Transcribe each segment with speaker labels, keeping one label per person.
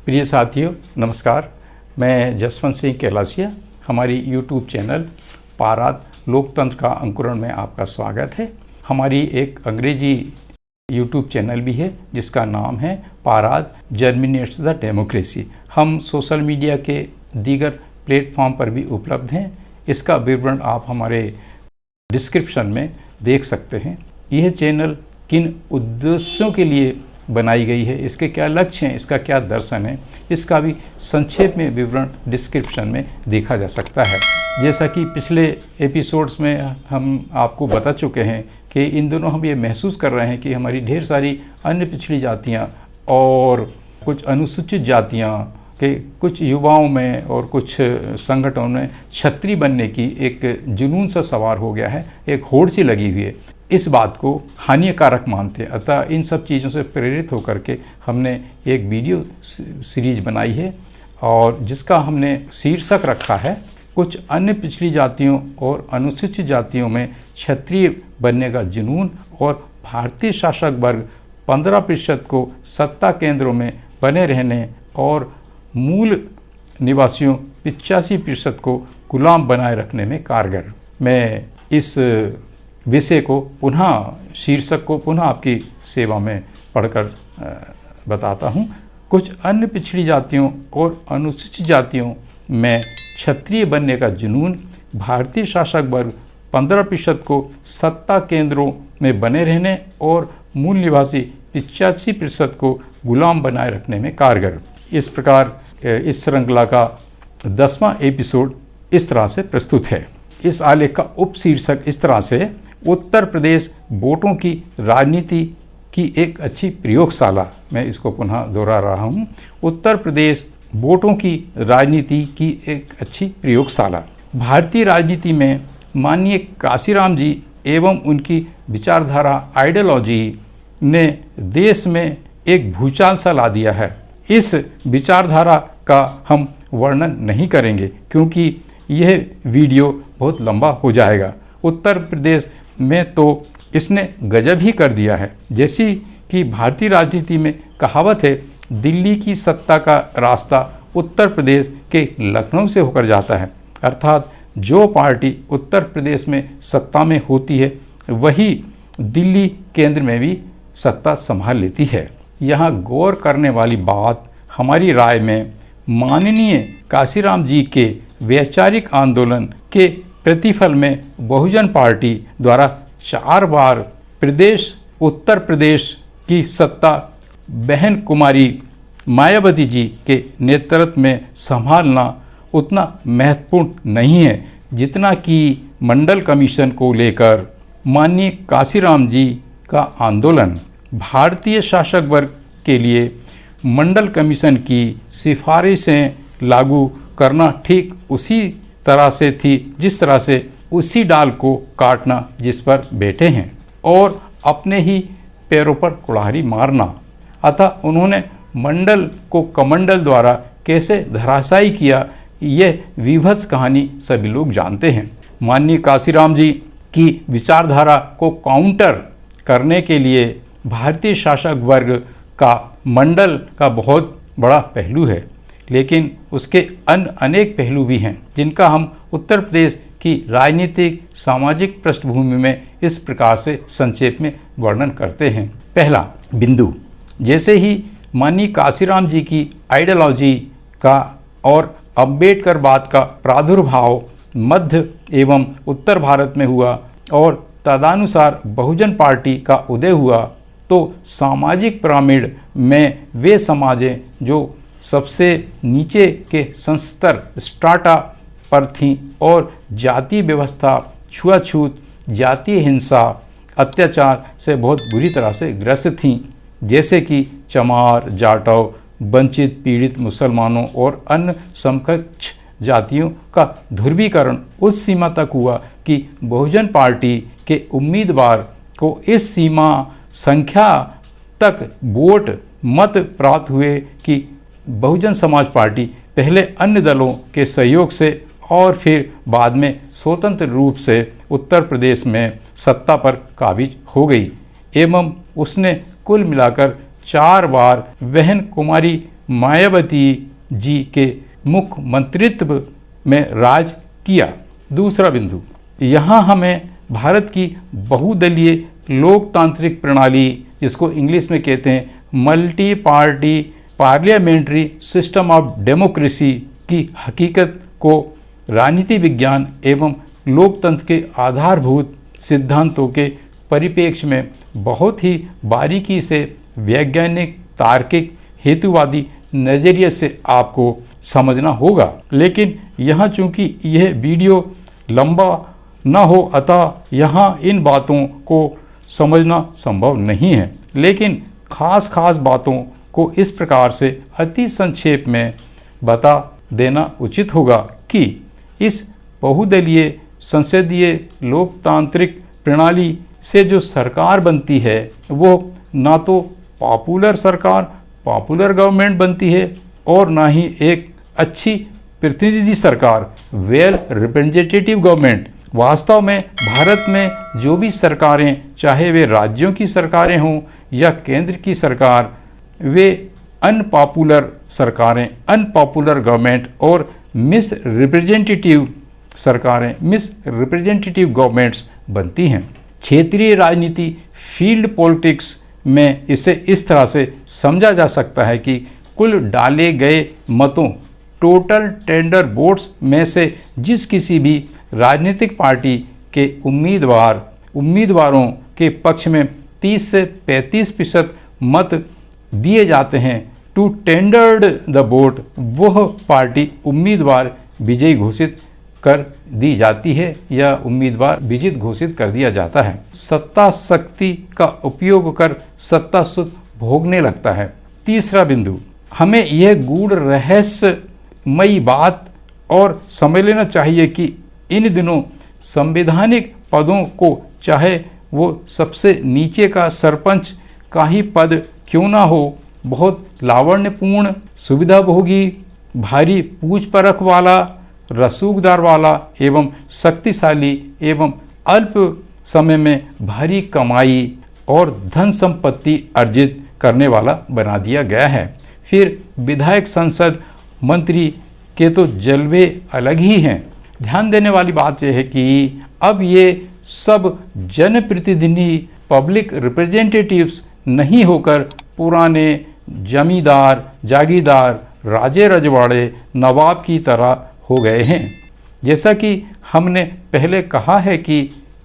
Speaker 1: प्रिय साथियों नमस्कार। मैं जसवंत सिंह कैलासिया। हमारी YouTube चैनल पाराद लोकतंत्र का अंकुरण में आपका स्वागत है। हमारी एक अंग्रेजी YouTube चैनल भी है जिसका नाम है पाराद जर्मिनेट्स द डेमोक्रेसी। हम सोशल मीडिया के दीगर प्लेटफॉर्म पर भी उपलब्ध हैं। इसका विवरण आप हमारे डिस्क्रिप्शन में देख सकते हैं। यह चैनल किन उद्देश्यों के लिए बनाई गई है, इसके क्या लक्ष्य हैं, इसका क्या दर्शन है, इसका भी संक्षेप में विवरण डिस्क्रिप्शन में देखा जा सकता है। जैसा कि पिछले एपिसोड्स में हम आपको बता चुके हैं कि इन दिनों हम ये महसूस कर रहे हैं कि हमारी ढेर सारी अन्य पिछड़ी जातियाँ और कुछ अनुसूचित जातियाँ के कुछ युवाओं में और कुछ संगठनों में छत्री बनने की एक जुनून सा सवार हो गया है, एक होड़ सी लगी हुई है। इस बात को हानिकारक मानते हैं। अतः इन सब चीज़ों से प्रेरित होकर के हमने एक वीडियो सीरीज बनाई है और जिसका हमने शीर्षक रखा है कुछ अन्य पिछड़ी जातियों और अनुसूचित जातियों में क्षत्रिय बनने का जुनून और भारतीय शासक वर्ग 15% को सत्ता केंद्रों में बने रहने और मूल निवासियों 85% को गुलाम बनाए रखने में कारगर। मैं इस विषय को शीर्षक को पुनः आपकी सेवा में पढ़कर बताता हूँ। कुछ अन्य पिछड़ी जातियों और अनुसूचित जातियों में क्षत्रिय बनने का जुनून भारतीय शासक वर्ग 15% को सत्ता केंद्रों में बने रहने और मूल निवासी 85% को गुलाम बनाए रखने में कारगर। इस प्रकार इस श्रृंखला का 10वां एपिसोड इस तरह से प्रस्तुत है। इस आलेख का उपशीर्षक इस तरह से उत्तर प्रदेश वोटों की राजनीति की एक अच्छी प्रयोगशाला। मैं इसको पुनः दोहरा रहा हूँ। उत्तर प्रदेश वोटों की राजनीति की एक अच्छी प्रयोगशाला। भारतीय राजनीति में माननीय काशीराम जी एवं उनकी विचारधारा आइडियोलॉजी ने देश में एक भूचाल सा ला दिया है। इस विचारधारा का हम वर्णन नहीं करेंगे क्योंकि यह वीडियो बहुत लंबा हो जाएगा। उत्तर प्रदेश में तो इसने गजब ही कर दिया है। जैसी कि भारतीय राजनीति में कहावत है, दिल्ली की सत्ता का रास्ता उत्तर प्रदेश के लखनऊ से होकर जाता है। अर्थात जो पार्टी उत्तर प्रदेश में सत्ता में होती है वही दिल्ली केंद्र में भी सत्ता संभाल लेती है। यहाँ गौर करने वाली बात हमारी राय में माननीय काशीराम जी के वैचारिक आंदोलन के प्रतिफल में बहुजन पार्टी द्वारा 4 बार उत्तर प्रदेश की सत्ता बहन कुमारी मायावती जी के नेतृत्व में संभालना उतना महत्वपूर्ण नहीं है जितना कि मंडल कमीशन को लेकर माननीय काशीराम जी का आंदोलन। भारतीय शासक वर्ग के लिए मंडल कमीशन की सिफारिशें लागू करना ठीक उसी तरह से थी जिस तरह से उसी डाल को काटना जिस पर बैठे हैं और अपने ही पैरों पर कुल्हाड़ी मारना। अतः उन्होंने मंडल को कमंडल द्वारा कैसे धराशायी किया, यह विभत्स कहानी सभी लोग जानते हैं। माननीय काशीराम जी की विचारधारा को काउंटर करने के लिए भारतीय शासक वर्ग का मंडल का बहुत बड़ा पहलू है, लेकिन उसके अनेक पहलू भी हैं जिनका हम उत्तर प्रदेश की राजनीतिक सामाजिक पृष्ठभूमि में इस प्रकार से संक्षेप में वर्णन करते हैं। पहला बिंदु, जैसे ही माननीय काशीराम जी की आइडियोलॉजी का और अम्बेडकरवाद का प्रादुर्भाव मध्य एवं उत्तर भारत में हुआ और तदनुसार बहुजन पार्टी का उदय हुआ तो सामाजिक पिरामिड में वे समाजें जो सबसे नीचे के संस्तर स्ट्राटा पर थीं और जातीय व्यवस्था, छुआछूत, जातीय हिंसा, अत्याचार से बहुत बुरी तरह से ग्रस्त थीं, जैसे कि चमार, जाटव, वंचित पीड़ित मुसलमानों और अन्य समकक्ष जातियों का ध्रुवीकरण उस सीमा तक हुआ कि बहुजन पार्टी के उम्मीदवार को इस सीमा संख्या तक वोट मत प्राप्त हुए कि बहुजन समाज पार्टी पहले अन्य दलों के सहयोग से और फिर बाद में स्वतंत्र रूप से उत्तर प्रदेश में सत्ता पर काबिज हो गई एवं उसने कुल मिलाकर 4 बार बहन कुमारी मायावती जी के मुख्यमंत्रित्व में राज किया। दूसरा बिंदु, यहाँ हमें भारत की बहुदलीय लोकतांत्रिक प्रणाली, जिसको इंग्लिश में कहते हैं multi party parliamentary system of democracy की हकीकत को राजनीति विज्ञान एवं लोकतंत्र के आधारभूत सिद्धांतों के परिप्रेक्ष्य में बहुत ही बारीकी से वैज्ञानिक तार्किक हेतुवादी नज़रिए से आपको समझना होगा। लेकिन यहाँ चूंकि यह वीडियो लंबा न हो, अतः यहाँ इन बातों को समझना संभव नहीं है, लेकिन खास बातों को इस प्रकार से अति संक्षेप में बता देना उचित होगा कि इस बहुदलीय संसदीय लोकतांत्रिक प्रणाली से जो सरकार बनती है वो ना तो पॉपुलर सरकार, पॉपुलर गवर्नमेंट बनती है, और ना ही एक अच्छी प्रतिनिधि सरकार, वेल रिप्रेजेंटेटिव गवर्नमेंट। वास्तव में भारत में जो भी सरकारें, चाहे वे राज्यों की सरकारें हों या केंद्र की सरकार, वे अनपॉपुलर सरकारें, अनपॉपुलर गवर्नमेंट और मिस रिप्रेजेंटेटिव सरकारें, मिस रिप्रेजेंटेटिव गवर्नमेंट्स बनती हैं। क्षेत्रीय राजनीति, फील्ड पॉलिटिक्स में इसे इस तरह से समझा जा सकता है कि कुल डाले गए मतों, टोटल टेंडर वोट्स में से जिस किसी भी राजनीतिक पार्टी के उम्मीदवारों के पक्ष में 30 से 35% मत दिए जाते हैं, टू टेंडर्ड द वोट, वह पार्टी उम्मीदवार विजयी घोषित कर दी जाती है या उम्मीदवार विजित घोषित कर दिया जाता है। सत्ता शक्ति का उपयोग कर सत्ता सुख भोगने लगता है। तीसरा बिंदु, हमें यह गूढ़ रहस्यमयी बात और समझ लेना चाहिए कि इन दिनों संवैधानिक पदों को, चाहे वो सबसे नीचे का सरपंच का ही पद क्यों ना हो, बहुत लावण्यपूर्ण, सुविधाभोगी, भारी पूछ परख वाला, रसूखदार वाला एवं शक्तिशाली एवं अल्प समय में भारी कमाई और धन संपत्ति अर्जित करने वाला बना दिया गया है। फिर विधायक, संसद, मंत्री के तो जलवे अलग ही हैं। ध्यान देने वाली बात यह है कि अब ये सब जनप्रतिनिधि, पब्लिक रिप्रेजेंटेटिव्स नहीं होकर पुराने जमींदार, जागीरदार, राजे रजवाड़े, नवाब की तरह हो गए हैं। जैसा कि हमने पहले कहा है कि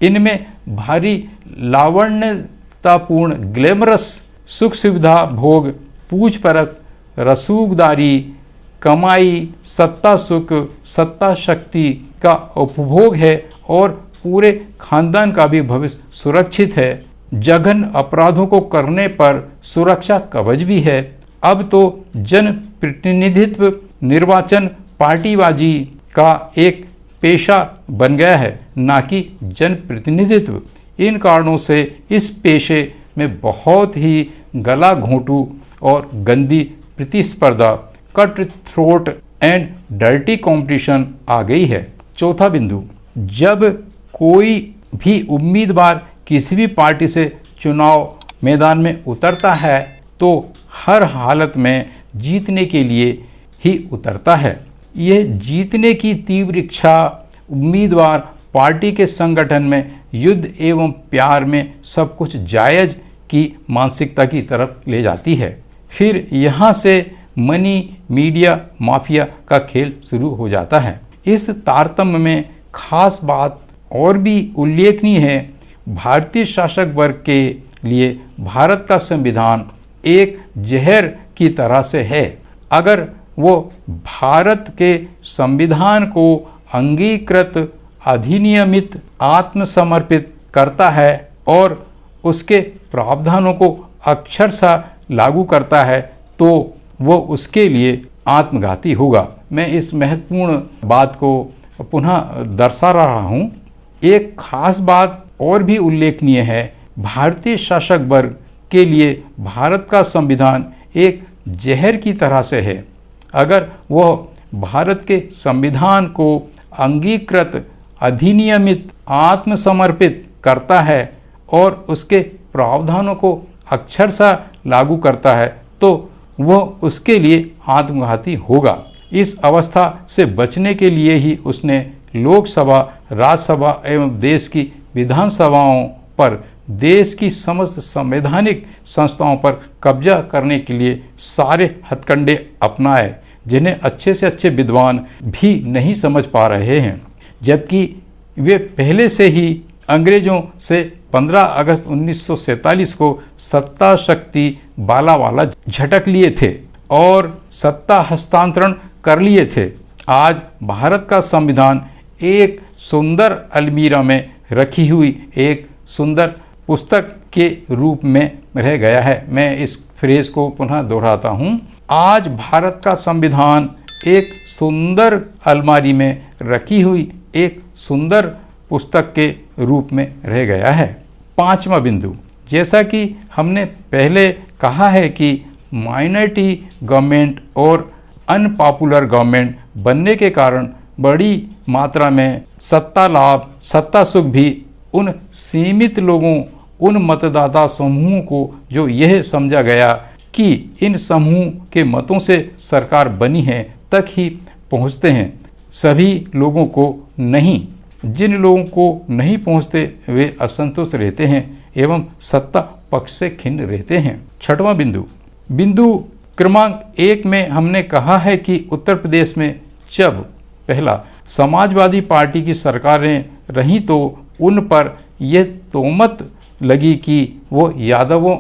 Speaker 1: इनमें भारी लावण्यतापूर्ण, ग्लैमरस सुख सुविधा भोग, पूछ परख, रसूखदारी, कमाई, सत्ता सुख, सत्ता शक्ति का उपभोग है और पूरे खानदान का भी भविष्य सुरक्षित है। जघन अपराधों को करने पर सुरक्षा कवच भी है। अब तो जन प्रतिनिधित्व, निर्वाचन, पार्टीबाजी का एक पेशा बन गया है, ना कि जन प्रतिनिधित्व। इन कारणों से इस पेशे में बहुत ही गला घोंटू और गंदी प्रतिस्पर्धा, cut throat and dirty competition आ गई है। चौथा बिंदु, जब कोई भी उम्मीदवार किसी भी पार्टी से चुनाव मैदान में उतरता है तो हर हालत में जीतने के लिए ही उतरता है। यह जीतने की तीव्र इच्छा उम्मीदवार पार्टी के संगठन में युद्ध एवं प्यार में सब कुछ जायज की मानसिकता की तरफ ले जाती है। फिर यहाँ से मनी, मीडिया, माफिया का खेल शुरू हो जाता है। इस तारतम्य में खास बात और भी उल्लेखनीय है, भारतीय शासक वर्ग के लिए भारत का संविधान एक जहर की तरह से है। अगर वो भारत के संविधान को अंगीकृत, अधिनियमित, आत्मसमर्पित करता है और उसके प्रावधानों को अक्षरशः लागू करता है तो वो उसके लिए आत्मघाती होगा। मैं इस महत्वपूर्ण बात को पुनः दर्शा रहा हूँ। एक खास बात और भी उल्लेखनीय है, भारतीय शासक वर्ग के लिए भारत का संविधान एक जहर की तरह से है। अगर वह भारत के संविधान को अंगीकृत, अधिनियमित, आत्मसमर्पित करता है और उसके प्रावधानों को अक्षरशः लागू करता है तो वह उसके लिए आत्मघाती होगा। इस अवस्था से बचने के लिए ही उसने लोकसभा, राज्यसभा एवं देश की विधानसभाओं पर, देश की समस्त संवैधानिक संस्थाओं पर कब्जा करने के लिए सारे हथकंडे अपनाए, जिन्हें अच्छे से अच्छे विद्वान भी नहीं समझ पा रहे हैं, जबकि वे पहले से ही अंग्रेजों से 15 अगस्त 1947 को सत्ता शक्ति बालावाला झटक लिए थे और सत्ता हस्तांतरण कर लिए थे। आज भारत का संविधान एक सुंदर अलमीरा में रखी हुई एक सुंदर पुस्तक के रूप में रह गया है। मैं इस फ्रेज को पुनः दोहराता हूँ, आज भारत का संविधान एक सुंदर अलमारी में रखी हुई एक सुंदर पुस्तक के रूप में रह गया है। पांचवा बिंदु, जैसा कि हमने पहले कहा है कि माइनॉरिटी गवर्नमेंट और अनपॉपुलर गवर्नमेंट बनने के कारण बड़ी मात्रा में सत्ता लाभ, सत्ता सुख भी उन सीमित लोगों, उन मतदाता समूहों को जो यह समझा गया कि इन समूह के मतों से सरकार बनी है तक ही पहुंचते हैं, सभी लोगों को नहीं। जिन लोगों को नहीं पहुंचते वे असंतुष्ट रहते हैं एवं सत्ता पक्ष से खिन्न रहते हैं। छठवां बिंदु क्रमांक 1 में हमने कहा है कि उत्तर प्रदेश में जब पहला समाजवादी पार्टी की सरकारें रहीं तो उन पर यह तोहमत लगी कि वो यादवों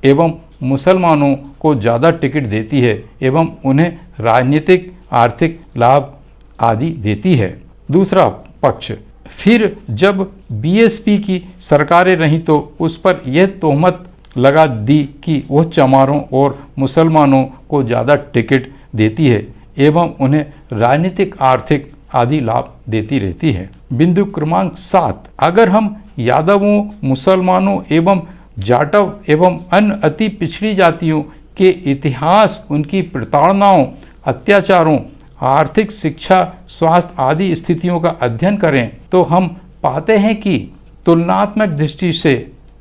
Speaker 1: एवं मुसलमानों को ज़्यादा टिकट देती है एवं उन्हें राजनीतिक आर्थिक लाभ आदि देती है। दूसरा पक्ष, फिर जब बीएसपी की सरकारें रहीं तो उस पर यह तोहमत लगा दी कि वह चमारों और मुसलमानों को ज़्यादा टिकट देती है एवं उन्हें राजनीतिक आर्थिक आदि लाभ देती रहती है। बिंदु क्रमांक 7, अगर हम यादवों, मुसलमानों एवं जाटव एवं अन्य अति पिछड़ी जातियों के इतिहास, उनकी प्रताड़नाओं, अत्याचारों, आर्थिक, शिक्षा, स्वास्थ्य आदि स्थितियों का अध्ययन करें तो हम पाते हैं कि तुलनात्मक दृष्टि से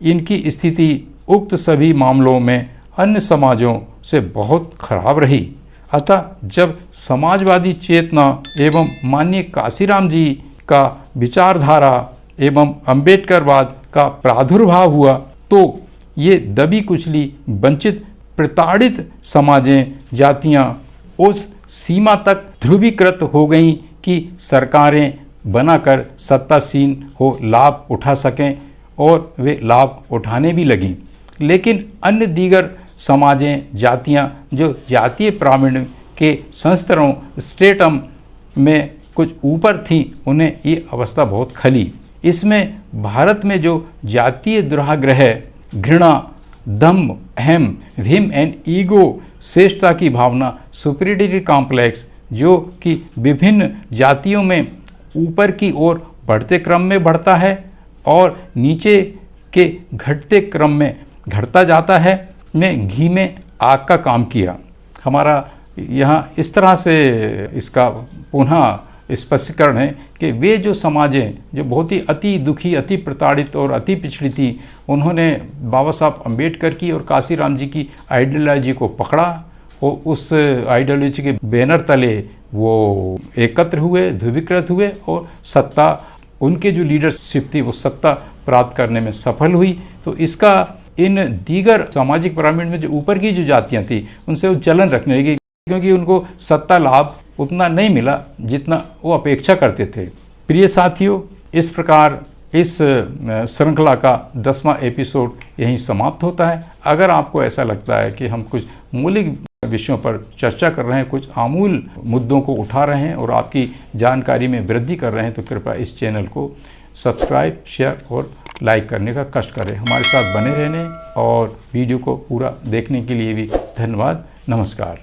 Speaker 1: इनकी स्थिति उक्त सभी मामलों में अन्य समाजों से बहुत खराब रही। अतः जब समाजवादी चेतना एवं माननीय काशीराम जी का विचारधारा एवं अम्बेडकरवाद का प्रादुर्भाव हुआ तो ये दबी कुचली, वंचित, प्रताड़ित समाजें, जातियां उस सीमा तक ध्रुवीकृत हो गईं कि सरकारें बनाकर सत्तासीन हो लाभ उठा सकें और वे लाभ उठाने भी लगीं। लेकिन अन्य दीगर समाजें, जातियां जो जातीय प्रावीण्य के संस्तरों स्ट्रेटम में कुछ ऊपर थीं, उन्हें ये अवस्था बहुत खली। इसमें भारत में जो जातीय दुराग्रह, घृणा, दम्भ, अहम, व्हिम एंड ईगो, श्रेष्ठता की भावना, सुपीरियरिटी कॉम्प्लेक्स जो कि विभिन्न जातियों में ऊपर की ओर बढ़ते क्रम में बढ़ता है और नीचे के घटते क्रम में घटता जाता है, ने घी में आग का काम किया। हमारा यहाँ इस तरह से इसका पुनः स्पष्टीकरण है कि वे जो समाजें जो बहुत ही अति दुखी, अति प्रताड़ित और अति पिछड़ी थी, उन्होंने बाबा साहब अम्बेडकर की और काशीराम जी की आइडियोलॉजी को पकड़ा और उस आइडियोलॉजी के बैनर तले वो एकत्र हुए, ध्रुवीकृत हुए और सत्ता, उनके जो लीडरशिप थी वो सत्ता प्राप्त करने में सफल हुई। तो इसका इन दीगर सामाजिक पिरामिड में जो ऊपर की जो जातियाँ थी उनसे वो जलन रखने लगी, क्योंकि उनको सत्ता लाभ उतना नहीं मिला जितना वो अपेक्षा करते थे। प्रिय साथियों, इस प्रकार इस श्रृंखला का 10वां एपिसोड यहीं समाप्त होता है। अगर आपको ऐसा लगता है कि हम कुछ मौलिक विषयों पर चर्चा कर रहे हैं, कुछ आमूल मुद्दों को उठा रहे हैं और आपकी जानकारी में वृद्धि कर रहे हैं, तो कृपया इस चैनल को सब्सक्राइब, शेयर और लाइक करने का कष्ट करें। हमारे साथ बने रहने और वीडियो को पूरा देखने के लिए भी धन्यवाद। नमस्कार।